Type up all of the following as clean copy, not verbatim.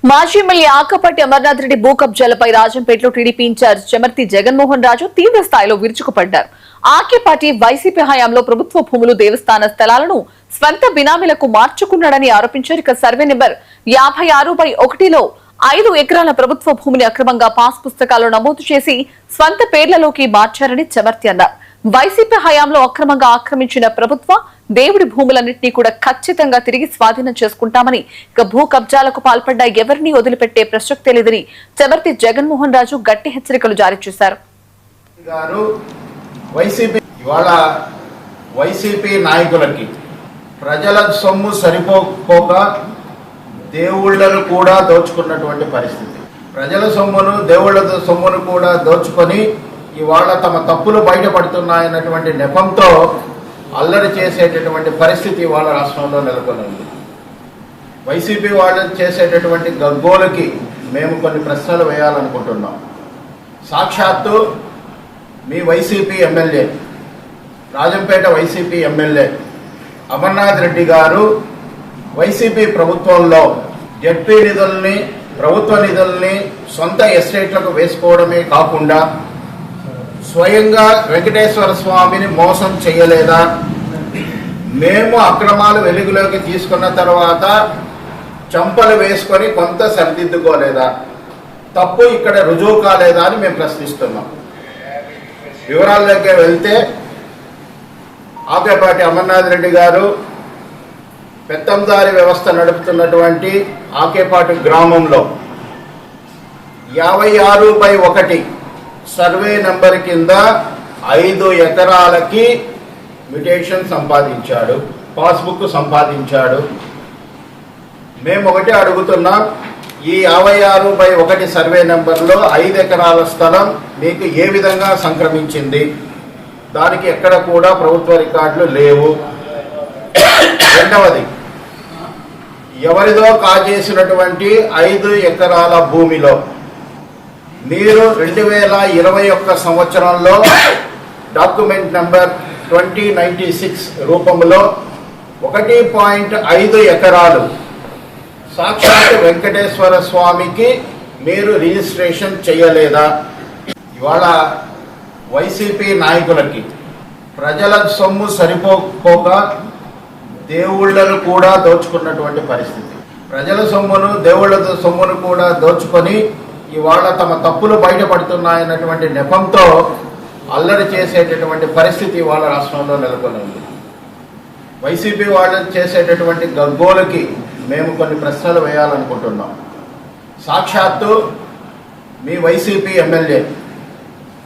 మాజీ ఎమ్మెల్యే ఆకపట్టి అమర్నాథ్ రెడ్డి భూ కబ్జాలపై రాజంపేటలో TDP incharge Chemarthi Jaganmohan రాజు తీవ్ర స్థాయిలో విరుచుకుపడ్డారు. ఆకేపాటి వైసీపీ హయాంలో ప్రభుత్వ భూములు, దేవస్థాన స్థలాలను స్వంత బినామీలకు మార్చుకున్నాడని ఆరోపించారు. ఇక సర్వే నెంబర్ 56/1లో 5 ఎకరాల ప్రభుత్వ భూమిని అక్రమంగా పాస్ పుస్తకాల్లో నమోదు చేసి స్వంత పేర్లలోకి మార్చారని చెమర్తి అన్నారు. వైసీపీ హయాంలో అక్రమంగా ఆక్రమించిన ప్రభుత్వ దేవుడి భూములన్నింటినీ కూడా ఖచ్చితంగా తిరిగి స్వాధీనం చేసుకుంటామని, ఇక భూ కబ్జాలకు పాల్పడ్డ ఎవరిని వదిలిపెట్టే ప్రసక్తే లేదని చెమర్తి జగన్మోహన్ రాజు గట్టి హెచ్చరికలు జారీ చేశారు. వైసీపీ నాయకులకి ప్రజల సొమ్ము సరిపోక దేవుళ్లను కూడా దోచుకున్నటువంటి పరిస్థితి. ప్రజల సొమ్మును, దేవుళ్ల సొమ్మును కూడా దోచుకొని ఇవాళ తమ తప్పులు బయటపడుతున్నాయన్నటువంటి నెపంతో అల్లరి చేసేటటువంటి పరిస్థితి వాళ్ళ రాష్ట్రంలో నెలకొని ఉంది. వైసీపీ వాళ్ళు చేసేటటువంటి గగ్గోలకి మేము కొన్ని ప్రశ్నలు వేయాలనుకుంటున్నాం. సాక్షాత్తు మీ వైసీపీ ఎమ్మెల్యే, రాజంపేట వైసీపీ ఎమ్మెల్యే అమర్నాథ్ రెడ్డి గారు వైసీపీ ప్రభుత్వంలో జడ్పీ నిధుల్ని, ప్రభుత్వ నిధుల్ని సొంత ఎస్టేట్లకు వేసుకోవడమే కాకుండా స్వయంగా వెంకటేశ్వర స్వామిని మోసం చేయలేదా? మేము అక్రమాలు వెలుగులోకి తీసుకున్న తర్వాత చంపలు వేసుకొని కొంత సరిదిద్దుకోలేదా? తప్పు ఇక్కడ రుజువు కాలేదా అని మేము ప్రశ్నిస్తున్నాం. వివరాల్లోకి వెళ్తే ఆకేపాటి అమర్నాథ్ రెడ్డి గారు పెత్తందారి వ్యవస్థ నడుపుతున్నటువంటి ఆకేపాటి గ్రామంలో 56/1 సర్వే నెంబర్ కింద 5 ఎకరాలకి మ్యుటేషన్ సంపాదించాడు, పాస్బుక్ సంపాదించాడు. మేము ఒకటే అడుగుతున్నాం, ఈ 56/1 సర్వే నెంబర్లో 5 ఎకరాల స్థలం మీకు ఏ విధంగా సంక్రమించింది? దానికి ఎక్కడ కూడా ప్రభుత్వ రికార్డులు లేవు. రెండవది, ఎవరిదో కాజేసినటువంటి 5 ఎకరాల భూమిలో మీరు 2021 సంవత్సరంలో డాక్యుమెంట్ నెంబర్ 2096 రూపంలో 1.5 ఎకరాలు సాక్షాత్ వెంకటేశ్వర స్వామికి మీరు రిజిస్ట్రేషన్ చేయలేదా? ఇవాళ వైసీపీ నాయకులకి ప్రజల సొమ్ము సరిపోక దేవుళ్లను కూడా దోచుకున్నటువంటి పరిస్థితి. ప్రజల సొమ్మును, దేవుళ్ల సొమ్మును కూడా దోచుకొని ఇవాళ తమ తప్పులు బయటపడుతున్నాయన్నటువంటి నెపంతో అల్లరి చేసేటటువంటి పరిస్థితి వాళ్ళ రాష్ట్రంలో నెలకొని ఉంది. వైసీపీ వాళ్ళు చేసేటటువంటి గగ్గోలకి మేము కొన్ని ప్రశ్నలు వేయాలనుకుంటున్నాం. సాక్షాత్తు మీ వైసీపీ ఎమ్మెల్యే,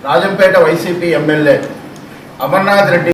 రాజంపేట వైసీపీ ఎమ్మెల్యే అమర్నాథ్ రెడ్డి